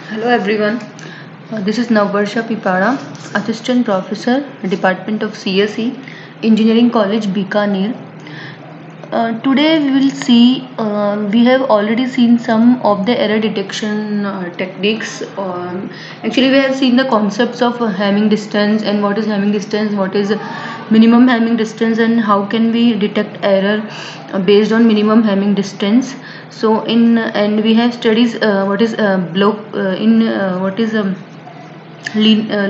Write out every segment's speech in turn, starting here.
Hello everyone. This is Navvarsha Pipara, Assistant Professor, Department of CSE, Engineering College, Bikaner. Today we will see, we have already seen some of the error detection techniques. Actually, we have seen the concepts of Hamming distance and what is Hamming distance, what is minimum Hamming distance, and how can we detect error based on minimum Hamming distance. So, and we have studies what is block in what is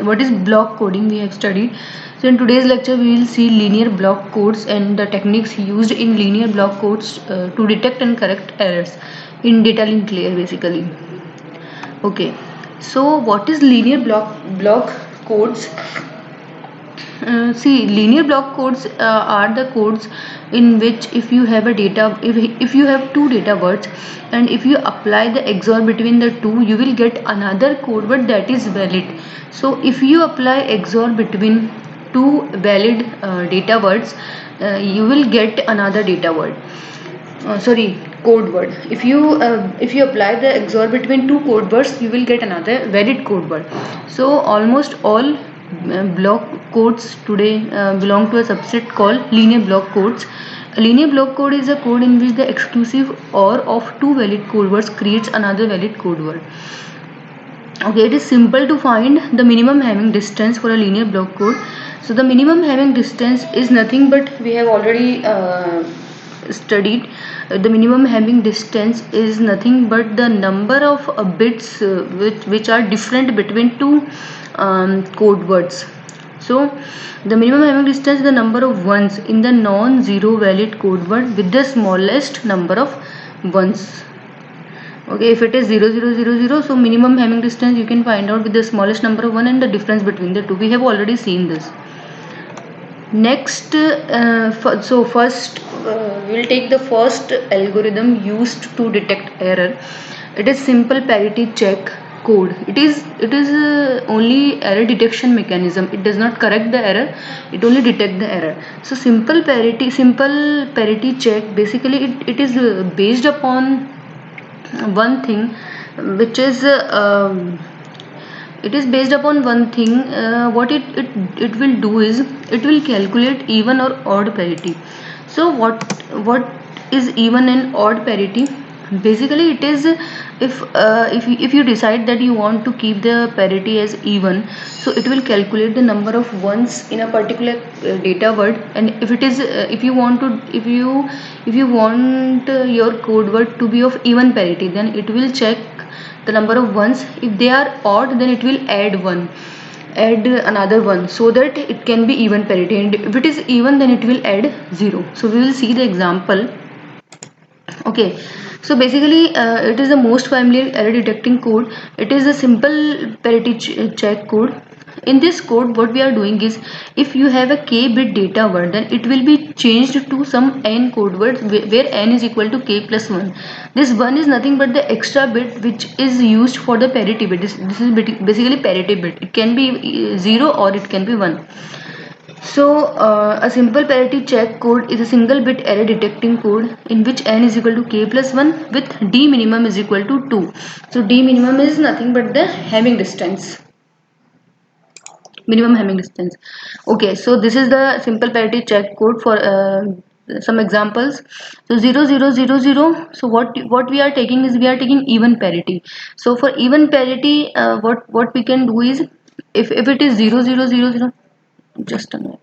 what is block coding we have studied. So in today's lecture we will see linear block codes and the techniques used in linear block codes to detect and correct errors in detail in clear basically. Okay, so what is linear block codes? See, linear block codes are the codes in which if you have a data, if you have two data words, and if you apply the XOR between the two, you will get another code word that is valid. So if you apply XOR between two valid data words, you will get another data word. Sorry, code word. If you apply the XOR between two code words, you will get another valid code word. So almost all block codes today belong to a subset called linear block codes. A linear block code is a code in which the exclusive OR of two valid code words creates another valid code word. Okay, it is simple to find the minimum Hamming distance for a linear block code. So the minimum Hamming distance is nothing but we have already studied. The minimum Hamming distance is nothing but the number of bits which are different between two code words. So the minimum Hamming distance is the number of ones in the non-zero valid code word with the smallest number of ones. Okay, if it is 0 0 0 0, so minimum Hamming distance you can find out with the smallest number of 1 and the difference between the two. We have already seen this. Next, so first we will take the first algorithm used to detect error. It is simple parity check code. It is only error detection mechanism. It does not correct the error. It only detect the error. So simple parity check. Basically, it is based upon one thing, which is it is based upon one thing. What it will do is it will calculate even or odd parity. So what is even and odd parity? Basically it is if you decide that you want to keep the parity as even, so it will calculate the number of ones in a particular data word, and if it is if you want your code word to be of even parity, then it will check the number of ones. If they are odd, then it will add another one so that it can be even parity, and if it is even, then it will add 0. So we will see the example. Okay, so basically it is the most familiar error detecting code. It is a simple parity check code. In this code what we are doing is, if you have a k bit data word, then it will be changed to some n code words where n is equal to k plus 1. This 1 is nothing but the extra bit which is used for the parity bit. This is basically parity bit. It can be 0 or it can be 1. So, a simple parity check code is a single bit error detecting code in which n is equal to k plus 1 with d minimum is equal to 2. So, d minimum is nothing but the Hamming distance, minimum Hamming distance. Okay, so this is the simple parity check code for some examples. So 0 0 0 0. So what we are taking is, we are taking even parity. So for even parity, what we can do is, if it is 0 0 0 0, just a minute.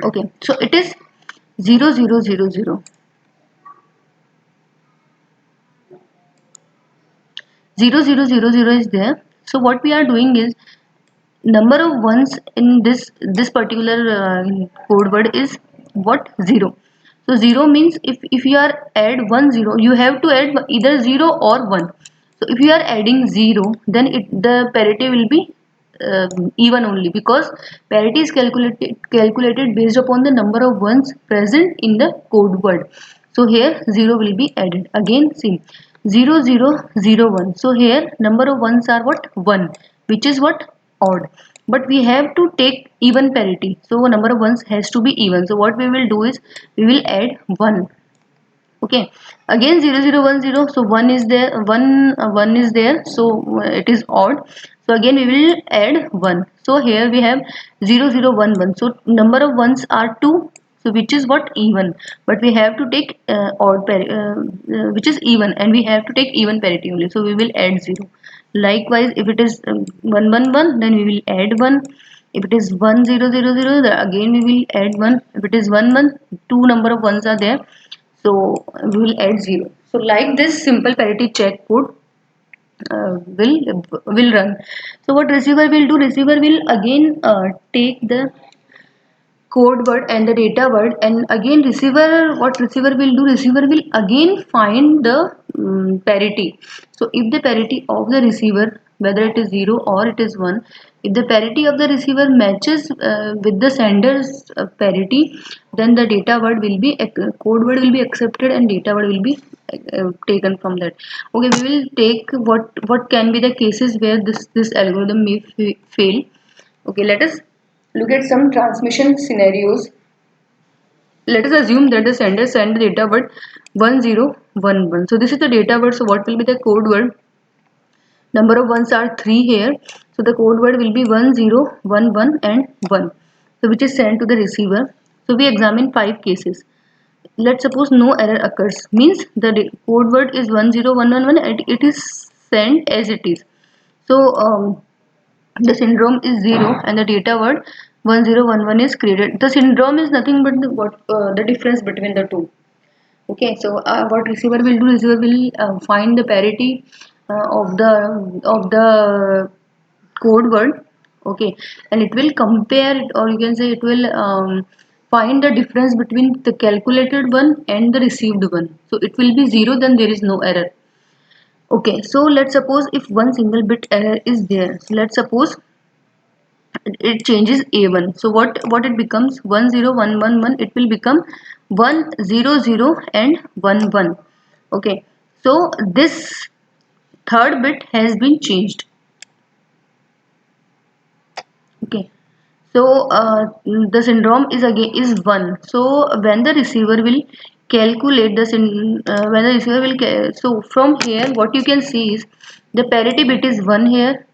Okay, so it is 0 0 0 0 0 0 0 0 is there. So what we are doing is, number of ones in this particular code word is what? 0. So 0 means, if you are add 1 0, you have to add either 0 or 1. So if you are adding 0, then the parity will be even only, because parity is calculated based upon the number of ones present in the code word. So here 0 will be added. Again see, 0 0 0 1. So here number of ones are what? 1, which is what? Odd. But we have to take even parity, so number of ones has to be even. So what we will do is, we will add 1. Okay, again 0010, so 1 is there, 1 is there, so it is odd, so again we will add 1. So here we have 0011, so number of ones are 2, so which is what, even, but we have to take which is even, and we have to take even parity only, so we will add 0. Likewise, if it is 111, then we will add 1. If it is 1000, then again we will add 1. If it is 11, two number of ones are there, so we will add 0. So like this simple parity check code will run. So what receiver will do, receiver will again take the code word and the data word, and again receiver, what receiver will do, receiver will again find the parity. So if the parity of the receiver, whether it is 0 or it is 1, if the parity of the receiver matches with the sender's parity, then the data word will be code word will be accepted and data word will be taken from that. Okay, we will take what can be the cases where this algorithm may fail. Okay, let us look at some transmission scenarios. Let us assume that the sender sent the data word 1011. So this is the data word. So what will be the code word? Number of ones are 3 here. So the code word will be 1011 and 1. So which is sent to the receiver. So we examine 5 cases. Let's suppose no error occurs. Means the code word is 10111 and it is sent as it is. So the syndrome is 0 and the data word 1011 is created. The syndrome is nothing but the difference between the two. Okay, so what receiver will do, receiver will find the parity of the code word. Okay, and it will compare it, or you can say it will find the difference between the calculated one and the received one. So it will be 0, then there is no error. Okay, so let's suppose if one single bit error is there. So let's suppose it changes a1, so what it becomes, 10111, it will become 100 and 11. Okay, so this third bit has been changed. Okay, so the syndrome is again is 1. So when the receiver will calculate when the receiver will so from here what you can see is the parity bit is 1 here.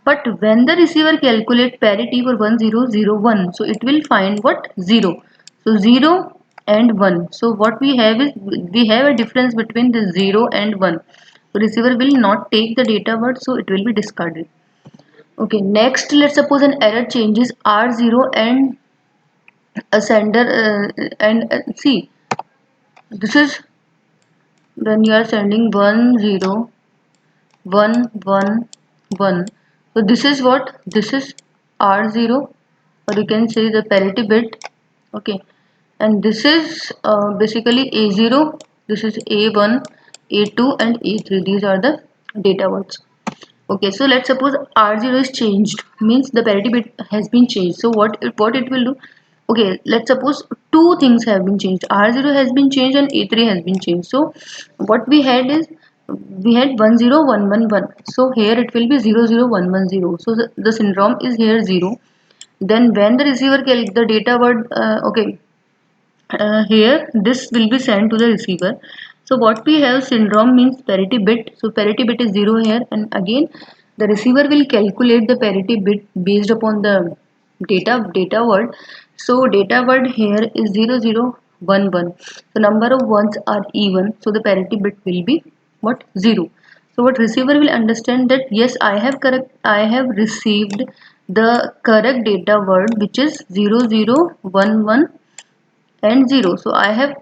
But when the receiver calculate parity for 1001, so it will find what, 0. So 0 and 1. So what we have is we have a difference between the 0 and 1. So receiver will not take the data word, so it will be discarded. Okay, next let's suppose an error changes R0 and a sender and see, this is when you are sending 10111. So this is what, this is R0, or you can say the parity bit. Okay, and this is basically A0, this is A1, A2 and A3, these are the data words. Okay, so let's suppose R0 is changed, means the parity bit has been changed. So what it will do, okay, let's suppose two things have been changed, R0 has been changed and A3 has been changed. So what we had is we had 10111, so here it will be 00110. So the syndrome is here 0. Then when the receiver the data word okay, here this will be sent to the receiver. So what we have, syndrome means parity bit, so parity bit is 0 here, and again the receiver will calculate the parity bit based upon the data word. So data word here is 0011, so number of ones are even, so the parity bit will be what, 0. So what receiver will understand that yes, I have received the correct data word, which is 0011 and 0. So I have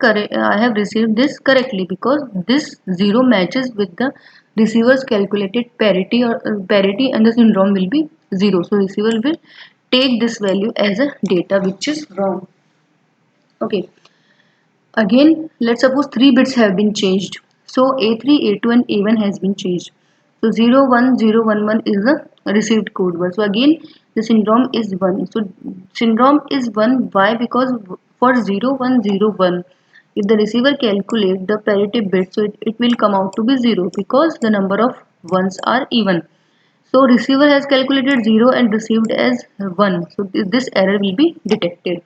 received this correctly because this 0 matches with the receiver's calculated parity, or parity, and the syndrome will be 0. So receiver will take this value as a data, which is wrong. Okay, again let's suppose 3 bits have been changed. So A3, A2 and A1 has been changed. So 01011 is the received code word. So again the syndrome is 1. So syndrome is 1. Why? Because for 0101, if the receiver calculate the parity bit, so it will come out to be 0 because the number of ones are even. So receiver has calculated 0 and received as 1. So this error will be detected.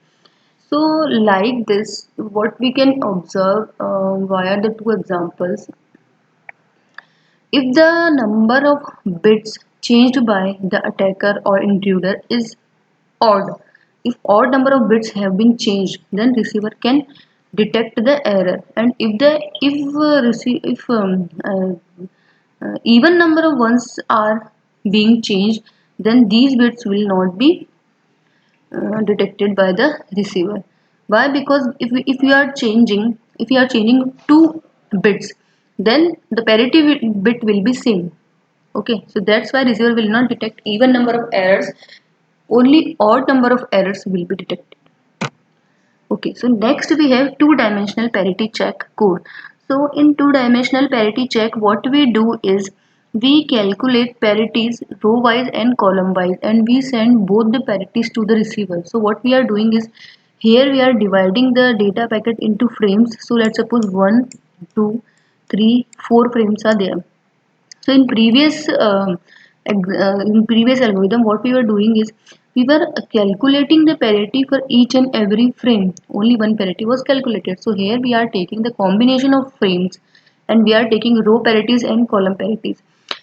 So like this, what we can observe via the two examples, if the number of bits changed by the attacker or intruder is odd, if odd number of bits have been changed, then receiver can detect the error. And if even number of ones are being changed, then these bits will not be detected by the receiver. Why? Because if we are changing two bits, then the parity bit will be same. Okay, so that's why receiver will not detect even number of errors, only odd number of errors will be detected. Okay, so next we have two-dimensional parity check code. So in two-dimensional parity check, what we do is we calculate parities row-wise and column-wise, and we send both the parities to the receiver. So what we are doing is, here we are dividing the data packet into frames. So let's suppose 1, 2, 3, 4 frames are there. So in previous algorithm, what we were doing is we were calculating the parity for each and every frame. Only one parity was calculated. So here we are taking the combination of frames, and we are taking row parities and column parities.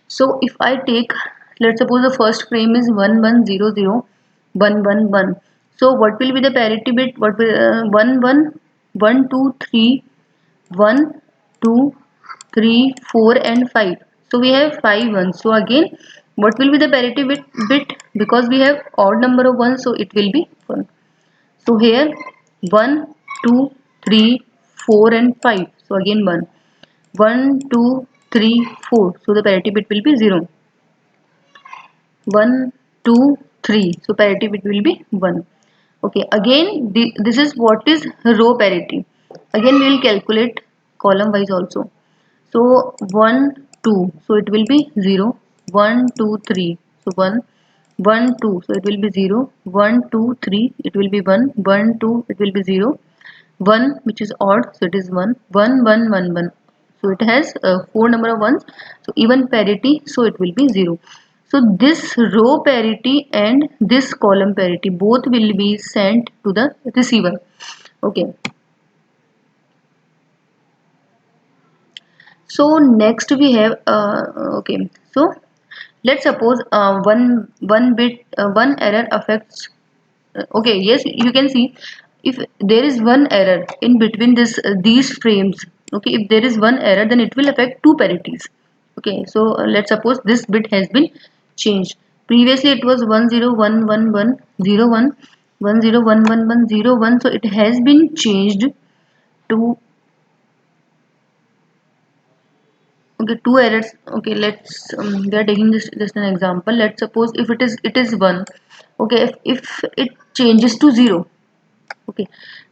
So if I take, let's suppose the first frame is 1100 111. So what will be the parity bit? What will 11 1 2 3 1 2 3 4 and 5. So we have 5 ones. So again, what will be the parity bit? Because we have odd number of ones, so it will be 1. So here 1 2 3 4 and 5. So again 1 1 2 3 4. So the parity bit will be 0. 1 2 3. So parity bit will be 1. Okay, again this is what is row parity. Again we will calculate column wise also. So 1 2, so it will be 0. 1 2 3, so 1 1 2, so it will be 0. 1 2 3, it will be 1. 1 2, it will be 0. 1, which is odd, so it is 1. 1 1 1 1, so it has 4 number of ones, so even parity, so it will be 0. So this row parity and this column parity both will be sent to the receiver. Okay, so next we have okay, so let's suppose one error affects. Okay, yes, you can see if there is one error in between these frames. Okay, if there is one error, then it will affect two parities. Okay, so let's suppose this bit has been changed. Previously it was 101101 101101, so it has been changed to, okay, two errors. Okay, let's we are taking this just an example. Let's suppose if it is 1. Okay, if it changes to 0. Okay,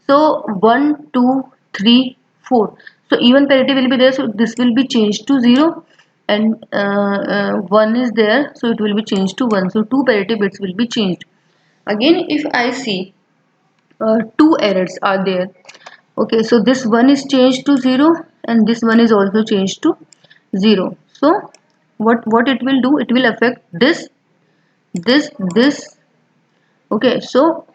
so 1 2 3 4, so even parity will be there, so this will be changed to 0, and 1 is there, so it will be changed to 1, so two parity bits will be changed. Again, if I see two errors are there. Okay, so this one is changed to 0, and this one is also changed to 0. So what it will do, it will affect this. Okay, so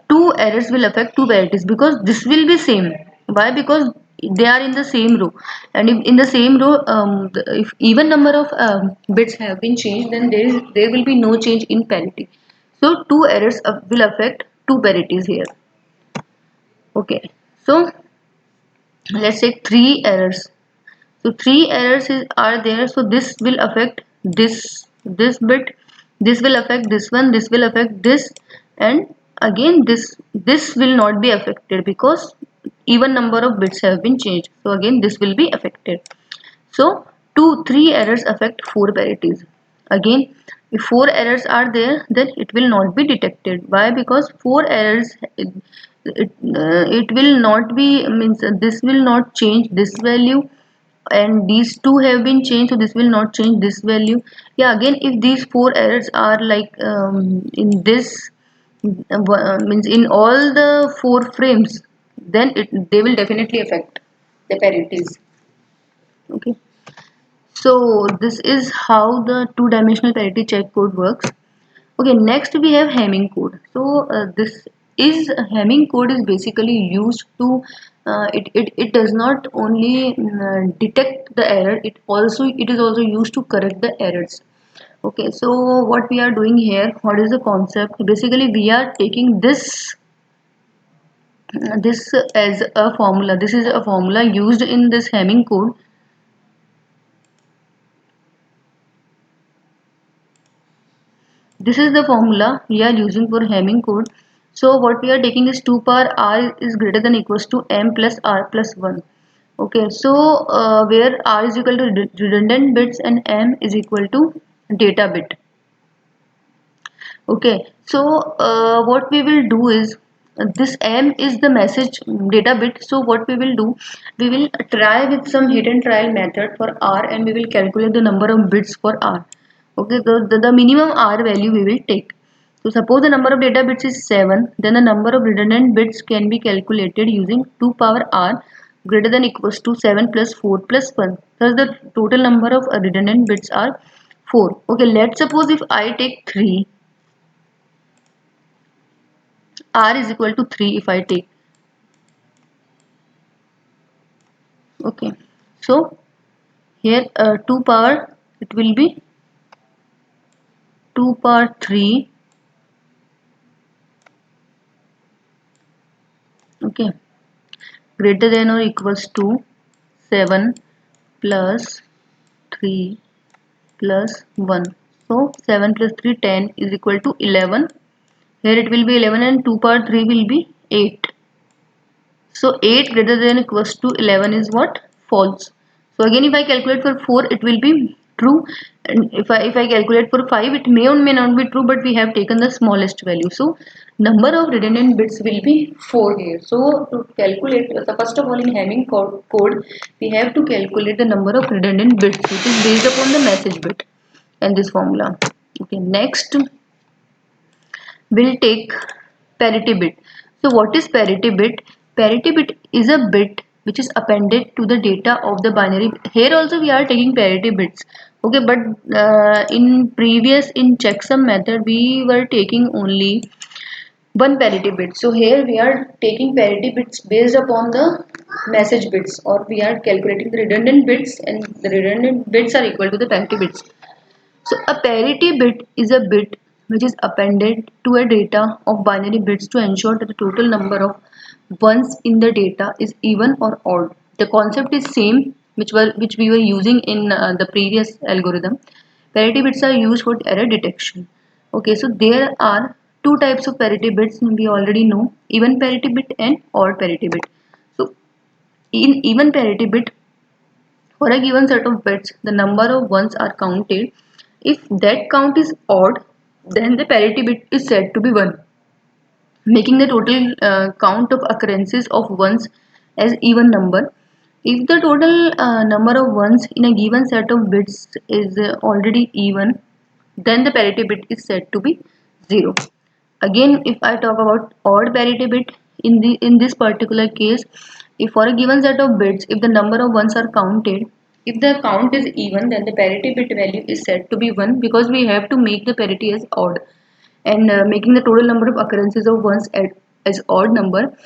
two errors will affect two parities because this will be same. Why? Because they are in the same row, and if in the same row, if even number of bits have been changed, then there will be no change in parity. So two errors will affect two parities here. Okay, so let's say three errors. So three errors are there. So this will affect this bit. This will affect this one. This will affect this, and again this will not be affected because even number of bits have been changed. So again this will be affected. So three errors affect four parities. Again, if four errors are there, then it will not be detected. Why? Because four errors, it will not be, means this will not change this value, and these two have been changed, so this will not change this value. Yeah, again, if these four errors are like in this means in all the four frames, then they will definitely affect the parities. Okay, so this is how the two-dimensional parity check code works. Okay, next we have Hamming code. So this is Hamming code is basically used to it does not only detect the error, it is also used to correct the errors. Okay, so what we are doing here, what is the concept? Basically we are taking this as a formula. This is a formula used in this Hamming code. This is the formula we are using for Hamming code. So what we are taking is 2 power r is greater than equals to m plus r plus 1. Okay, so where r is equal to redundant bits and m is equal to data bit. Okay, so what we will do is this m is the message data bit. So what we will do, we will try with some hit and trial method for r, and we will calculate the number of bits for r. Okay, the minimum r value we will take. So suppose the number of data bits is 7, then the number of redundant bits can be calculated using 2 power r greater than equals to 7 plus 4 plus 1. Thus the total number of redundant bits are 4. Okay, let's suppose if I take 3, r is equal to 3 if I take. Okay, so here 2 power, it will be 2 power 3. Okay, greater than or equals to 7 plus 3 plus 1. So 7 plus 3 10 is equal to 11. Here it will be 11 and 2 power 3 will be 8. So 8 greater than equals to 11 is what? False. So again if I calculate for 4 it will be true, and if I calculate for 5 it may or may not be true, but we have taken the smallest value. So number of redundant bits will be 4 here. So to calculate, so first of all in Hamming code we have to calculate the number of redundant bits, which is based upon the message bit and this formula. Okay, next we'll take parity bit. So what is parity bit? Parity bit is a bit which is appended to the data of the binary. Here also we are taking parity bits. Okay, but in checksum method we were taking only one parity bit. So here we are taking parity bits based upon the message bits, or we are calculating the redundant bits, and the redundant bits are equal to the parity bits. So a parity bit is a bit which is appended to a data of binary bits to ensure that the total number of ones in the data is even or odd. The concept is same which we were using in the previous algorithm. Parity bits are used for error detection. Okay, so there are two types of parity bits we already know: even parity bit and odd parity bit. So in even parity bit, for a given set of bits, the number of ones are counted. If that count is odd, then the parity bit is said to be 1, making the total count of occurrences of ones as even number. If the total number of ones in a given set of bits is already even, then the parity bit is said to be 0. Again, if I talk about odd parity bit, in this particular case, if for a given set of bits, if the number of ones are counted, if the count is even, then the parity bit value is said to be 1, because we have to make the parity as odd, and making the total number of occurrences of ones as odd number.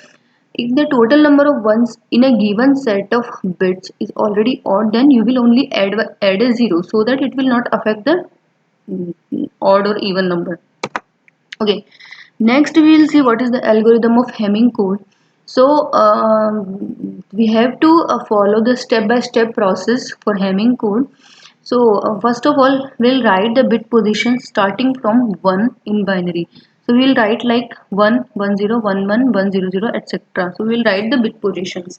If the total number of ones in a given set of bits is already odd, then you will only add a 0, so that it will not affect the odd or even number. Okay, next we will see what is the algorithm of Hamming code. So we have to follow the step-by-step process for Hamming code. So first of all, we'll write the bit position starting from 1 in binary. So we'll write like 1, 1, 0, 1, 1, 1, 0, 0, etc. So we'll write the bit positions.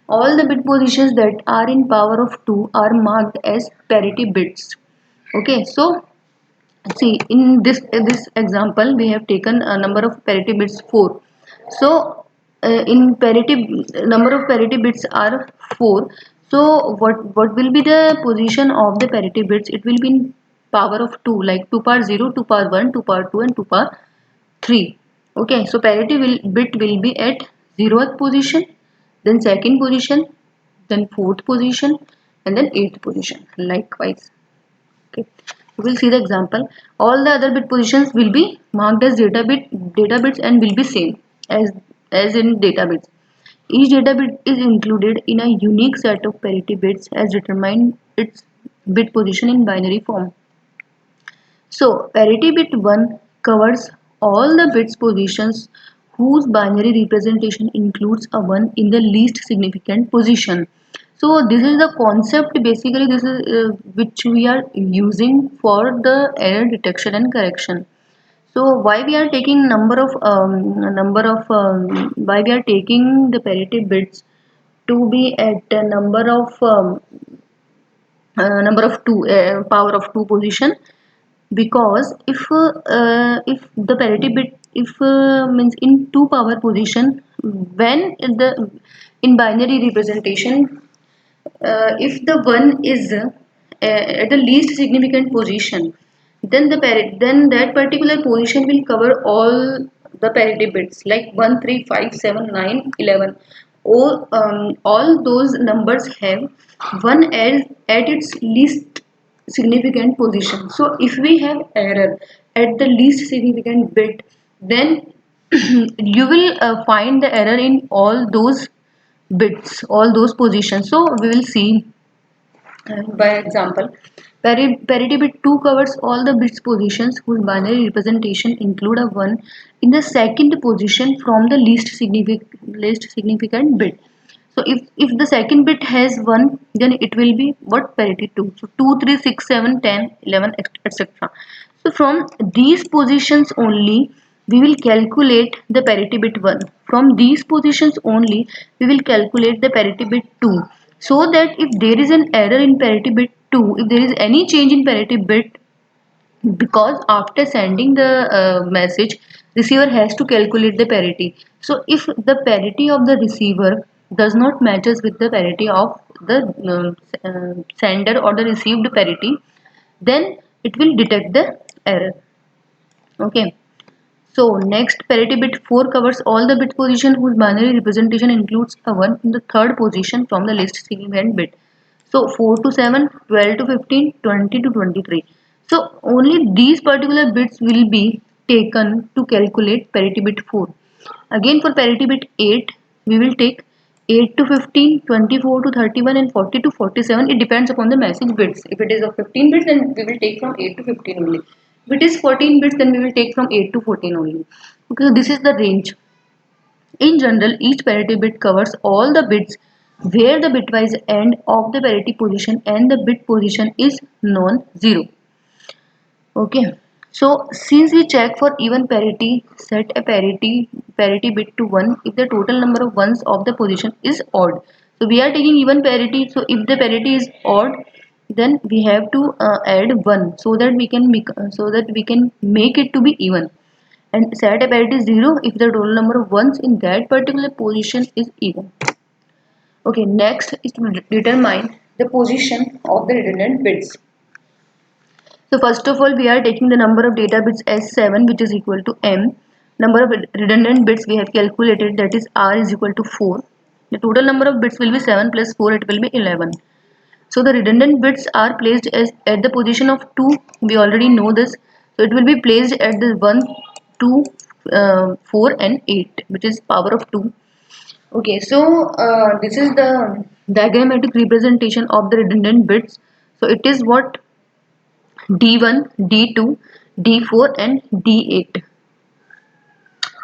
All the bit positions that are in power of 2 are marked as parity bits. Okay, so see, in this example, we have taken a number of parity bits 4. So in parity, number of parity bits are 4. So what will be the position of the parity bits? It will be in power of 2, like 2 power 0, 2 power 1, 2 power 2, and 2 power 3. Okay, so parity bit will be at 0th position, then second position, then fourth position, and then 8th position. Likewise. Okay, we will see the example. All the other bit positions will be marked as data bits and will be same. as in data bits. Each data bit is included in a unique set of parity bits as determine its bit position in binary form. So parity bit 1 covers all the bits positions whose binary representation includes a 1 in the least significant position. So this is the concept, basically this is which we are using for the error detection and correction. So why we are taking why we are taking the parity bits to be at a number of 2, power of 2 position, because if the parity bit, if means in 2 power position, when the in binary representation, if the one is at the least significant position, then then that particular position will cover all the parity bits like 1 3 5 7 9 11. All those numbers have one at its least significant position. So if we have error at the least significant bit, then you will find the error in all those bits, all those positions. So we will see by example. Parity bit 2 covers all the bits positions whose binary representation include a 1 in the second position from the least significant bit. So if the second bit has 1, then it will be what, parity 2. So 2 3 6 7 10 11 etc. So from these positions only we will calculate the parity bit 1. From these positions only we will calculate the parity bit 2. So that if there is an error in parity bit 2, if there is any change in parity bit, because after sending the message, receiver has to calculate the parity. So if the parity of the receiver does not matches with the parity of the sender or the received parity, then it will detect the error. Okay. So next, parity bit 4 covers all the bit position whose binary representation includes a 1 in the third position from the least significant bit. So 4 to 7, 12 to 15, 20 to 23. So only these particular bits will be taken to calculate parity bit 4. Again for parity bit 8, we will take 8 to 15, 24 to 31 and 40 to 47. It depends upon the message bits. If it is of 15 bits, then we will take from 8 to 15 only. If it is 14 bits, then we will take from 8 to 14 only. Okay, so this is the range. In general, each parity bit covers all the bits where the bitwise end of the parity position and the bit position is non-zero. Okay. So since we check for even parity, set a parity bit to 1 if the total number of ones of the position is odd. So we are taking even parity. So if the parity is odd, then we have to add 1 so that we can make it to be even. And set a parity 0 if the total number of ones in that particular position is even. Okay, next is to determine the position of the redundant bits. So first of all, we are taking the number of data bits as 7, which is equal to m. Number of redundant bits we have calculated, that is r is equal to 4. The total number of bits will be 7 plus 4, it will be 11. So the redundant bits are placed as at the position of 2. We already know this. So it will be placed at the 1, 2, 4 and 8, which is power of 2. Okay, so this is the diagrammatic representation of the redundant bits. So it is what, D1, D2, D4 and D8.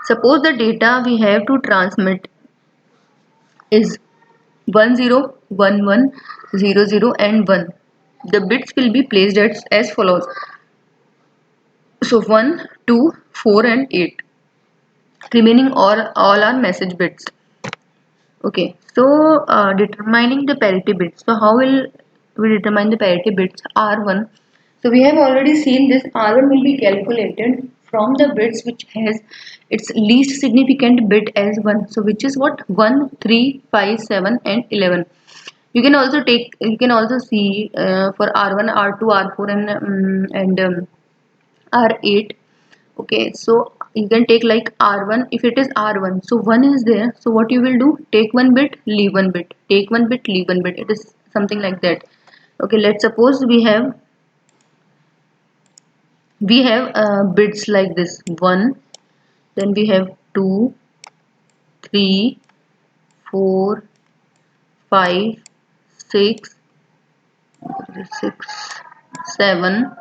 Suppose the data we have to transmit is 10, 11, 00 and 1. The bits will be placed as follows. So 1, 2, 4 and 8. Remaining all are message bits. Okay, so determining the parity bits. So how will we determine the parity bits? R1. So we have already seen this. R1 will be calculated from the bits which has its least significant bit as 1. So which is what? 1, 3, 5, 7 and 11. You can also see for R1, R2, R4 and R8. Okay, so you can take like R1. If it is R1, so 1 is there, so what you will do, take one bit, leave one bit, take one bit, leave one bit. It is something like that. Okay, let's suppose we have bits like this: 1, then we have 2, 3, 4, 5, 6, 6, 7,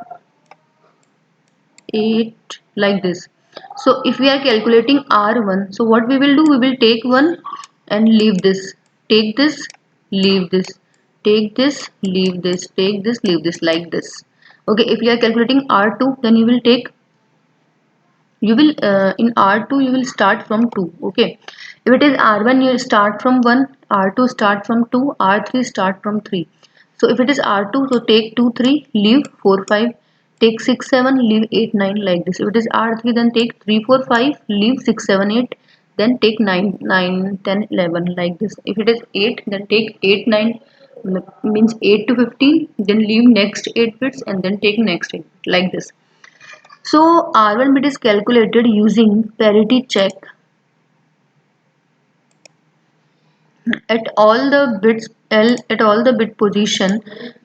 8, like this. So if we are calculating R1, so what we will do, we will take one and leave this, take this, leave this, take this, leave this, take this, leave this, like this. Okay, if you are calculating R2, then you will take, you will in R2 you will start from 2. Okay, if it is R1 you start from 1, R2 start from 2, R3 start from 3. So if it is R2, so take 2 3, leave 4 5, take 6 7, leave 8 9, like this. If it is R3, then take 3 4 5, leave 6 7 8, then take 9 9 10 11, like this. If it is 8, then take 8 9, means 8 to 15, then leave next 8 bits and then take next 8, like this. So R1 bit is calculated using parity check at all the bits L at all the bit position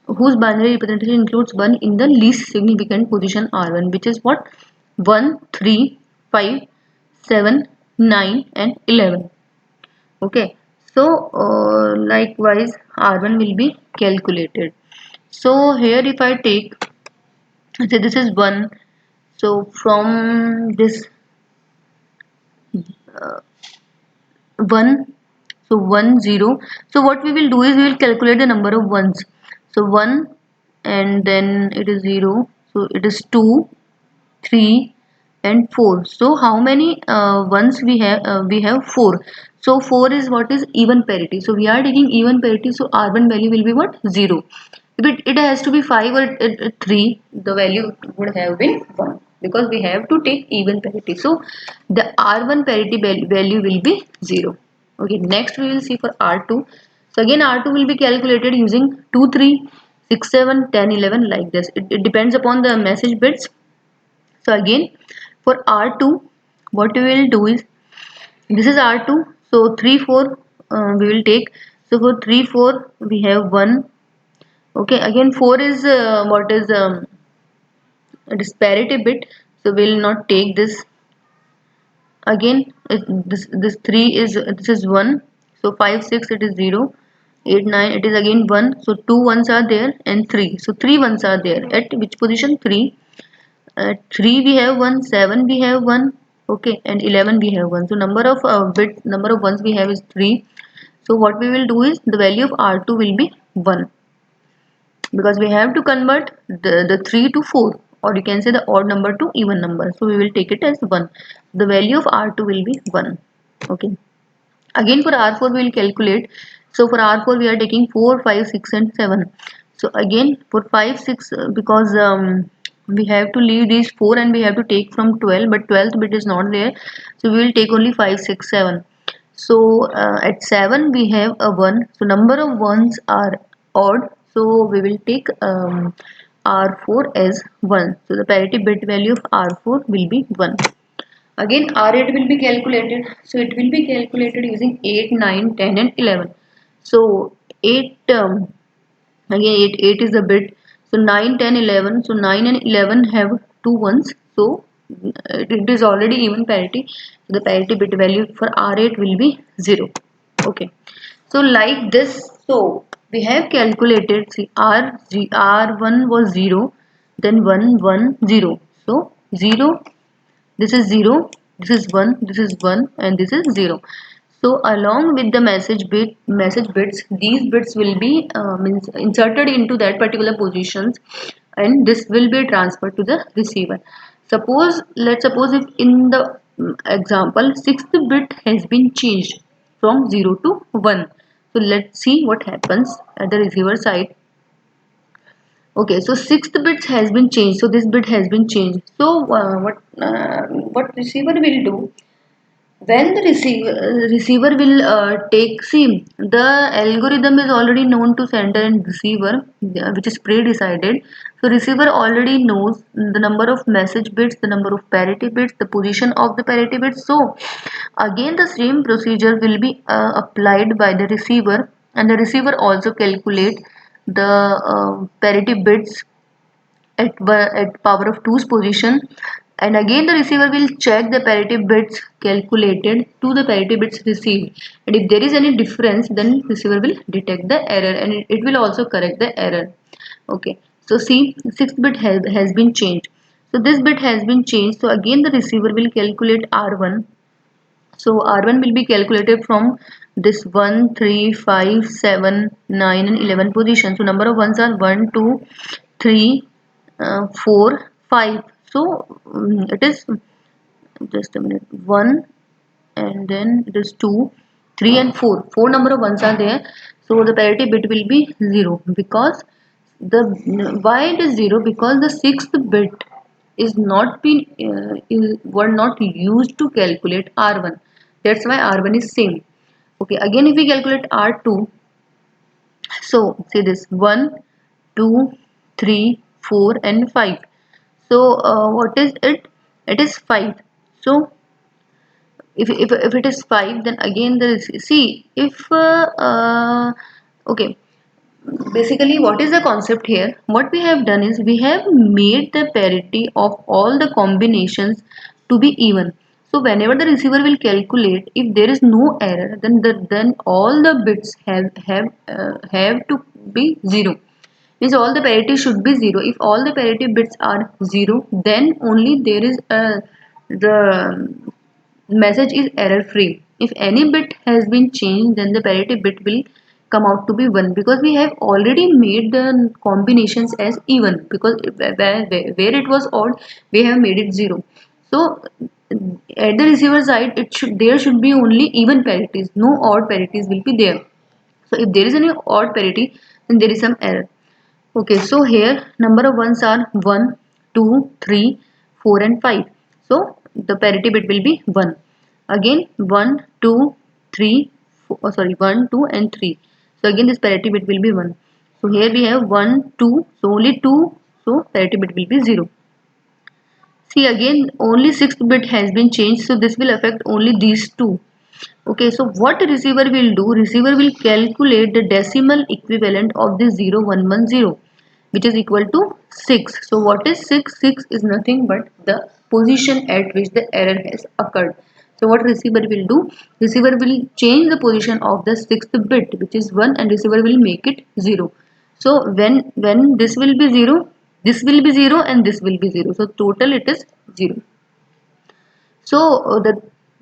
whose binary representation includes 1 in the least significant position R1, which is what? 1, 3, 5, 7, 9 and 11. Okay, so likewise R1 will be calculated. So here if I take, say this is 1, so from this 1, so 1 0, so what we will do is we will calculate the number of ones. So 1 and then it is 0, so it is 2, 3 and 4. So how many ones we have 4. So 4 is what is even parity, so we are taking even parity, so R1 value will be what? 0. If it has to be 5 or 3, the value would have been 1, because we have to take even parity, so the R1 parity value will be 0. Okay, next we will see for R2. So again R2 will be calculated using 2 3, 6 7, 10 11, like this. It depends upon the message bits. So again for R2 what we will do is, this is R2, so 3 4 we will take. So for 3 4 we have 1. Okay, again 4 is what is a disparity bit, so we will not take this. Again this 3 is, this is 1, so 5 6 it is 0, 8 9 it is again 1, so 2 ones are there and 3, so 3 ones are there at which position? 3. 3 we have 1, 7 we have 1, okay, and 11 we have 1. So number of ones we have is 3. So what we will do is the value of R2 will be 1, because we have to convert the 3 to 4, or you can say the odd number to even number, so we will take it as 1. The value of R2 will be 1. Okay, again for R4 we will calculate. So for R4 we are taking 4 5 6 and 7. So again for 5 6 because we have to leave these 4 and we have to take from 12, but 12th bit is not there, so we will take only 5 6 7. So at 7 we have a 1, so number of ones are odd, so we will take R4 as 1, so the parity bit value of R4 will be 1. Again R8 will be calculated, so it will be calculated using 8 9 10 and 11. So 8 again 8 is a bit, so 9 10 11, so 9 and 11 have two ones, so it is already even parity, so the parity bit value for R8 will be 0. Okay, so like this, so we have calculated, see R1 was 0, then 1 1 0, so 0, this is 0, this is 1, this is 1 and this is 0. So along with the message bits, these bits will be means inserted into that particular positions, and this will be transferred to the receiver. Suppose, let's suppose if in the example sixth bit has been changed from 0 to 1. So let's see what happens at the receiver side. Okay, so sixth bits has been changed, so this bit has been changed. So what receiver will do, when the receiver will take, see the algorithm is already known to sender and receiver, which is pre-decided. So receiver already knows the number of message bits, the number of parity bits, the position of the parity bits. So again the same procedure will be applied by the receiver, and the receiver also calculate the parity bits at power of 2's position, and again the receiver will check the parity bits calculated to the parity bits received, and if there is any difference then receiver will detect the error and it will also correct the error. Okay, so see, sixth bit has been changed. So this bit has been changed, so again the receiver will calculate R1. So R1 will be calculated from this 1, 3, 5, 7, 9 and 11 position. So number of ones are 1, 2, 3, 4, 5. So it is, just a minute, 1 and then it is 2, 3 and 4. 4 number of ones are there. So the parity bit will be 0 because the, why it is 0, because the sixth bit is not been were not used to calculate R1. That's why R1 is same. Okay, again if we calculate R2, so see this 1, 2, 3, 4 and 5. So what is it? It is 5. So if it is 5, then again there is, see if okay, basically what is the concept here, what we have done is we have made the parity of all the combinations to be even. So whenever the receiver will calculate, if there is no error, then all the bits have to be 0, means all the parity should be 0. If all the parity bits are 0, then only there is a, the message is error free. If any bit has been changed, then the parity bit will come out to be 1, because we have already made the combinations as even, because where it was odd we have made it 0. So at the receiver side it should, there should be only even parities, no odd parities will be there. So if there is any odd parity, then there is some error. Okay, so here number of ones are 1, 2, 3, 4 and 5. So the parity bit will be 1. Again 1, 2, 3, 4, oh, sorry 1, 2 and 3. So again this parity bit will be 1. So here we have 1, 2, so only 2, so parity bit will be 0. See again only sixth bit has been changed, so this will affect only these two. Okay, so what receiver will do? Receiver will calculate the decimal equivalent of the 0110, which is equal to 6. So what is 6? 6 is nothing but the position at which the error has occurred. So what receiver will do? Receiver will change the position of the sixth bit, which is 1, and receiver will make it 0. So when this will be 0, this will be 0 and this will be 0. So total it is 0. So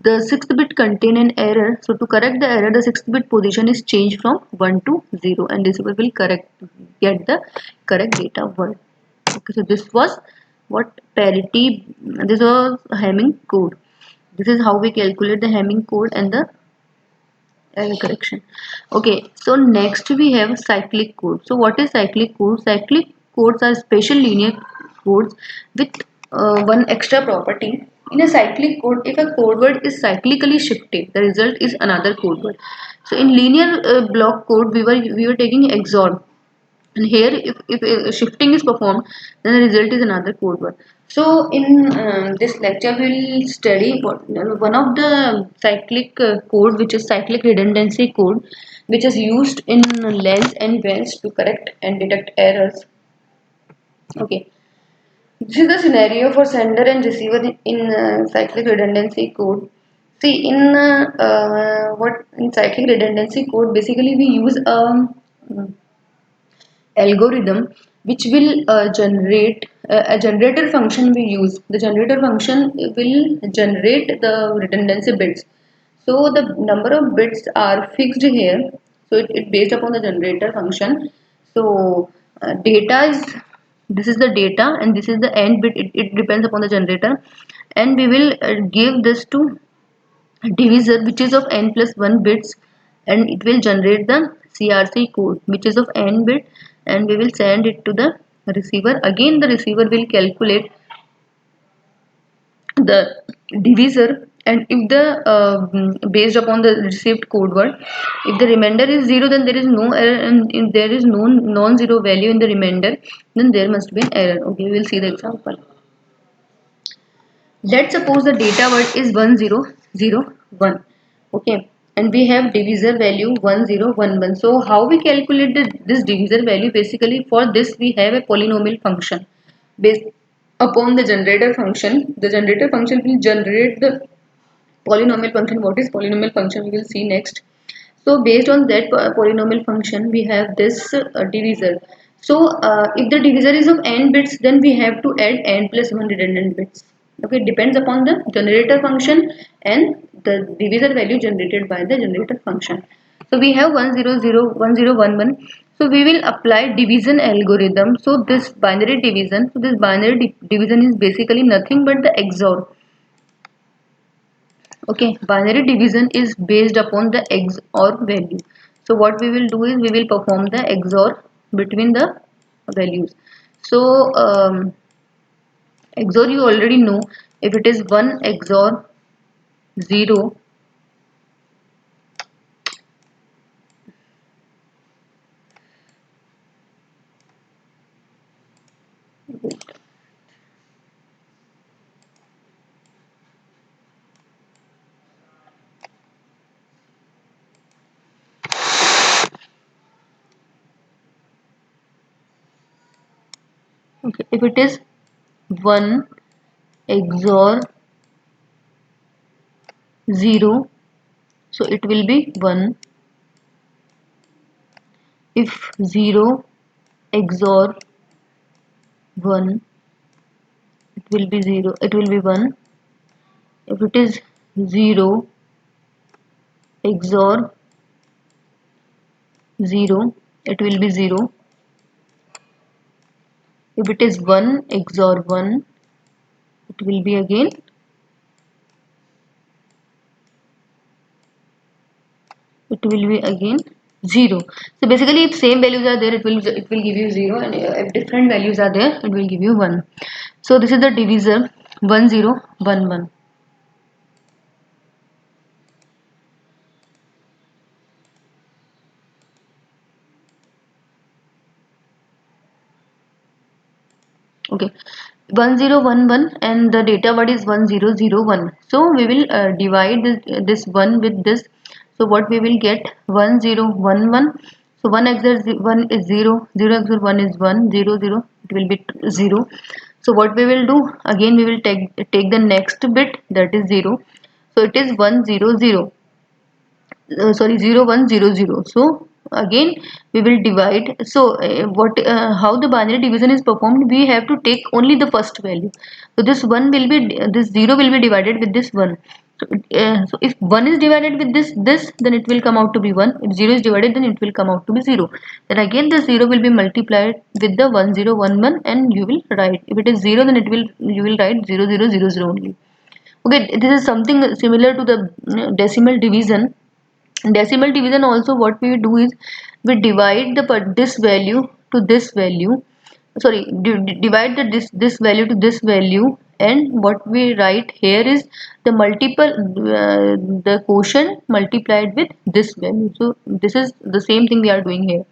the sixth bit contain an error. So to correct the error, the sixth bit position is changed from 1 to 0, and receiver will get the correct data word. Okay, so this was what parity. This was Hamming code. This is how we calculate the Hamming code and the error correction. Okay, so next we have cyclic code. So what is cyclic code? Cyclic codes are special linear codes with one extra property. In a cyclic code, if a code word is cyclically shifted, the result is another code word. So in linear block code, we were taking XOR, and here if shifting is performed, then the result is another code word. So in this lecture we will study one of the cyclic code, which is cyclic redundancy code, which is used in lens and bends to correct and detect errors. Okay, this is the scenario for sender and receiver in cyclic redundancy code. See, in what in cyclic redundancy code, basically we use algorithm which will generate a generator function. We use the generator function will generate the redundancy bits. So the number of bits are fixed here, so it based upon the generator function. So data is, this is the data and this is the end bit. It depends upon the generator, and we will give this to divisor which is of n plus 1 bits, and it will generate the CRC code which is of n bit, and we will send it to the receiver. Again the receiver will calculate the divisor, and if the based upon the received code word, if the remainder is 0, then there is no error, and if there is no non-zero value in the remainder, then there must be an error. Okay, we will see the example. Let's suppose the data word is 1001. Okay, and we have divisor value 1011. So how we calculate this divisor value? Basically for this we have a polynomial function based upon the generator function. The generator function will generate the polynomial function. What is polynomial function? We will see next. So based on that polynomial function, we have this divisor. So if the divisor is of n bits, then we have to add n plus 1 redundant bits. Okay, it depends upon the generator function and the divisor value generated by the generator function. So we have 1001011. So we will apply division algorithm. So this binary division, division is basically nothing but the XOR. Okay, binary division is based upon the XOR value. So what we will do is we will perform the XOR between the values. So XOR you already know, if it is 1 XOR 0, okay, if it is 1 XOR 0, so it will be 1. If 0 XOR 1, it will be 0, it will be 1. If it is 0 XOR 0, it will be 0. If it is 1 XOR 1, it will be again 0. So basically if same values are there, it will give you 0, and if different values are there, it will give you 1. So this is the divisor 1011. Okay, 1011 and the data word is 1001. So we will divide this 1 with this. So what we will get, 1011. So 1 XOR 1 is 0, 0 XOR 1 is 1, 0 0, it will be 0. So what we will do, again we will take the next bit, that is 0. So it is 100, sorry, 0100. So again we will divide. So what how the binary division is performed, we have to take only the first value. So this 1 will be, this 0 will be divided with this 1. So, so if 1 is divided with this, then it will come out to be 1. If 0 is divided, then it will come out to be 0. Then again the 0 will be multiplied with the 1011, and you will write, if it is 0, then you will write 0000 only. Okay, this is something similar to the decimal division. Decimal division also, what we do is we divide this value to this value, sorry, divide this value to this value, and what we write here is the multiple, the quotient multiplied with this value. So this is the same thing we are doing here.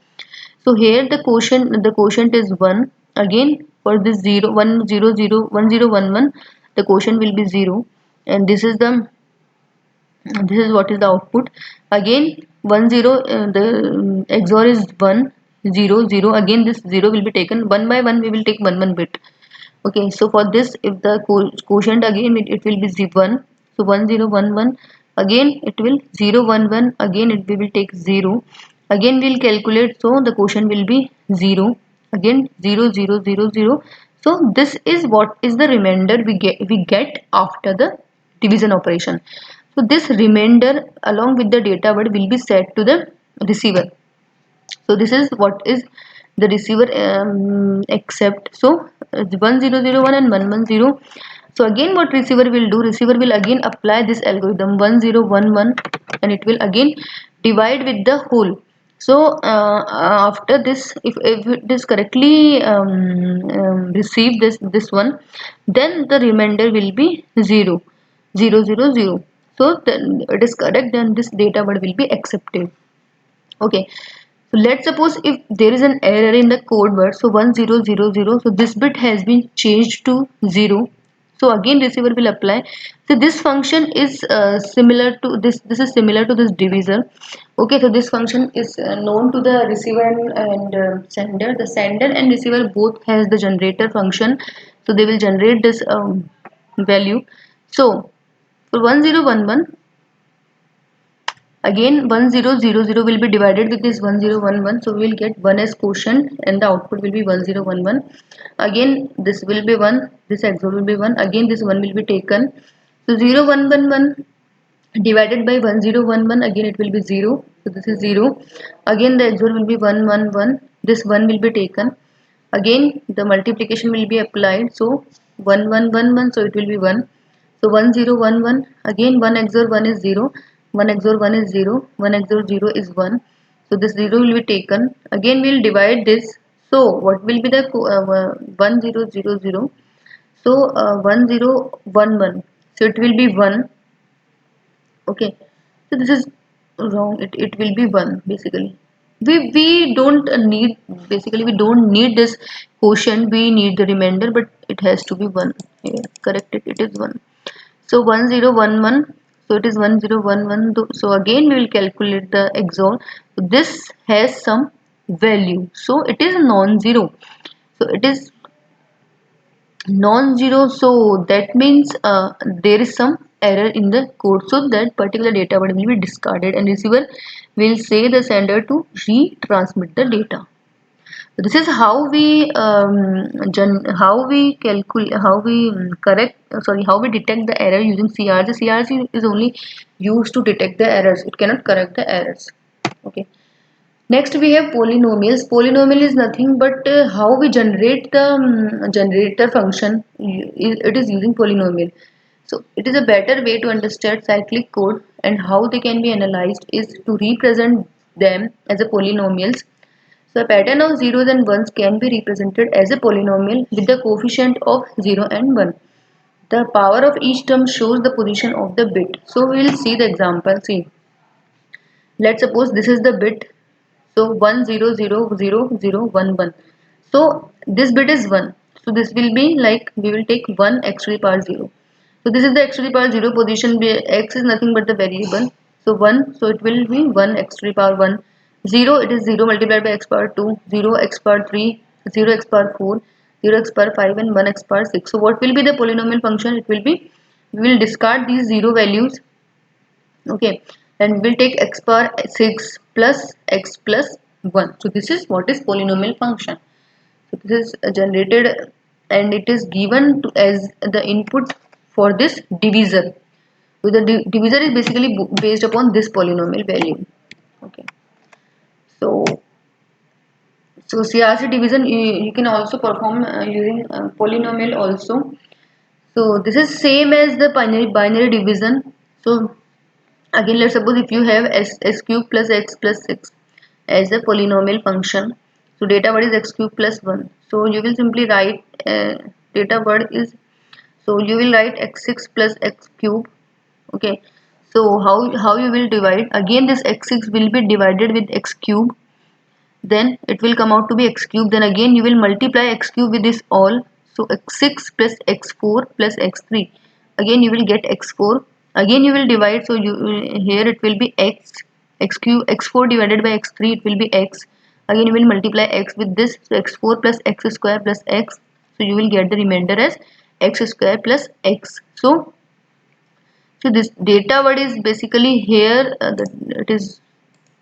So here the quotient is 1. Again for this 1001011, the quotient will be 0, and this is what is the output. Again 10, the XOR is 100. Again this 0 will be taken one by one, we will take one bit. Okay, so for this, if the quotient again, it will be 1. So 1011, again it will 011, again it we will take 0. Again we will calculate, so the quotient will be 0. Again 0000. So this is what is the remainder we get after the division operation. So this remainder along with the data word will be set to the receiver. So this is what is the receiver accept. So 1001 and 110. So again what receiver will do, receiver will again apply this algorithm 1011, and it will again divide with the whole. So after this, if it is correctly received this one, then the remainder will be 0. So then it is correct, then this data word will be accepted. Okay, so let's suppose if there is an error in the code word, so 1000, so this bit has been changed to 0. So again receiver will apply. So this function is similar to this is similar to this divisor. Okay, so this function is known to the receiver and sender. The sender and receiver both has the generator function, So they will generate this value. So for 1011, again 1000 will be divided with this 1011, so we will get 1 as quotient and the output will be 1011. Again this will be 1, this XOR will be 1, again this 1 will be taken. So 0111 divided by 1011, again it will be 0, so this is 0. Again the XOR will be 111, this 1 will be taken. Again the multiplication will be applied, so 1111, so it will be 1. So 1011, again 1 XOR 1 is 0, 1 XOR 1 is 0, 1 XOR 0 is 1. So this 0 will be taken. Again we will divide this. So what will be the 1000? So 1011, so it will be 1. Okay, so this is wrong, it will be 1 basically. We don't need, basically we don't need this quotient, we need the remainder, but it has to be 1 here. Correct it, it is 1. So 1011, so it is 1011. So again we will calculate the XOR. So this has some value, so it is non-zero. So it is non-zero, so that means there is some error in the code, so that particular data will be discarded and receiver will say the sender to retransmit the data. So this is how we calculate, how we correct, sorry, how we detect the error using CRC. CRC is only used to detect the errors, it cannot correct the errors. Okay. Next we have polynomials. Polynomial is nothing but how we generate the generator function. It is using polynomial. So it is a better way to understand cyclic code and how they can be analyzed is to represent them as a polynomials. So a pattern of zeros and ones can be represented as a polynomial with the coefficient of 0 and 1. The power of each term shows the position of the bit. So we will see the example. See, let's suppose this is the bit, so 10000011. So this bit is 1, so this will be like, we will take 1 x to the power 0. So this is the x to the power 0 position, x is nothing but the variable, so 1, so it will be 1 x to the power 1. 0, it is 0 multiplied by x power 2, 0 x power 3, 0 x power 4, 0 x power 5 and 1 x power 6. So what will be the polynomial function? It will be, we will discard these 0 values. Okay, and we'll take x power 6 plus x plus 1. So this is what is polynomial function. So this is generated and it is given to as the input for this divisor. So the divisor is basically based upon this polynomial value. Okay, so CRC division you can also perform using polynomial also. So this is same as the binary division. So again, let's suppose if you have s cube plus x plus 6 as a polynomial function. So data word is x cube plus 1. So you will simply write data word is, so you will write x6 plus x cube. Okay. So how you will divide? Again this x6 will be divided with x cube. Then it will come out to be x cube. Then again you will multiply x cube with this all. So x6 plus x4 plus x3. Again you will get x4. Again you will divide. So you here it will be x cube, x4 divided by x3, it will be x. Again you will multiply x with this. So x4 plus x square plus x. So you will get the remainder as x square plus x. So this data word is basically here. It is,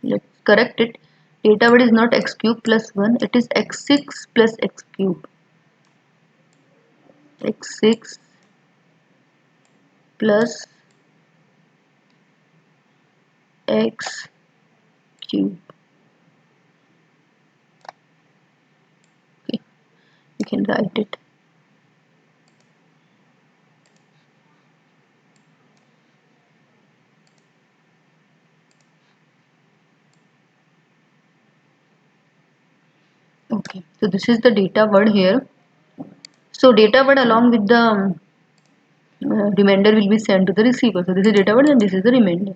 let's correct it. Data word is not x cube plus 1, it is x6 plus x cube. x6 plus x cube. Okay, you can write it. Okay, so this is the data word here. So data word along with the remainder will be sent to the receiver. So this is data word and this is the remainder.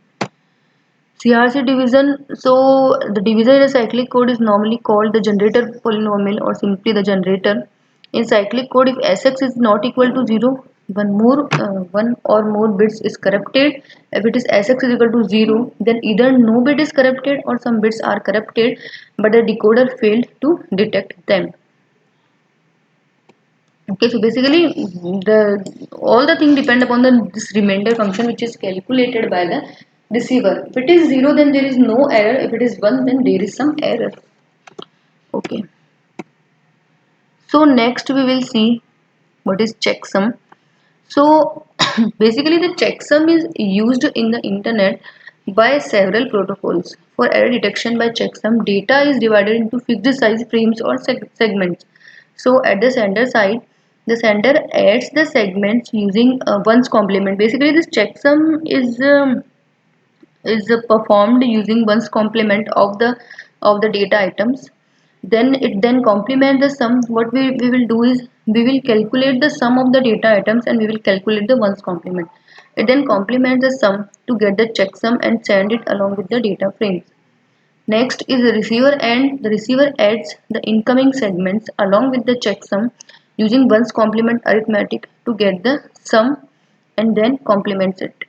CRC division. So the divisor in a cyclic code is normally called the generator polynomial or simply the generator. In cyclic code, if Sx is not equal to 0, one or more bits is corrupted. If it is Sx is equal to 0, then either no bit is corrupted or some bits are corrupted, but the decoder failed to detect them. Okay, so basically the all the thing depend upon the this remainder function which is calculated by the receiver. If it is 0 then there is no error, if it is 1 then there is some error. Okay, so next we will see what is checksum. So basically the checksum is used in the internet by several protocols. For error detection by checksum, data is divided into fixed size frames or segments. So at the sender side, the sender adds the segments using one's complement. Basically this checksum is performed using one's complement of the data items. Then it then complement the sum. What we will do is we will calculate the sum of the data items and we will calculate the ones complement. It then complements the sum to get the checksum and send it along with the data frames. Next is the receiver, and the receiver adds the incoming segments along with the checksum using one's complement arithmetic to get the sum and then complements it.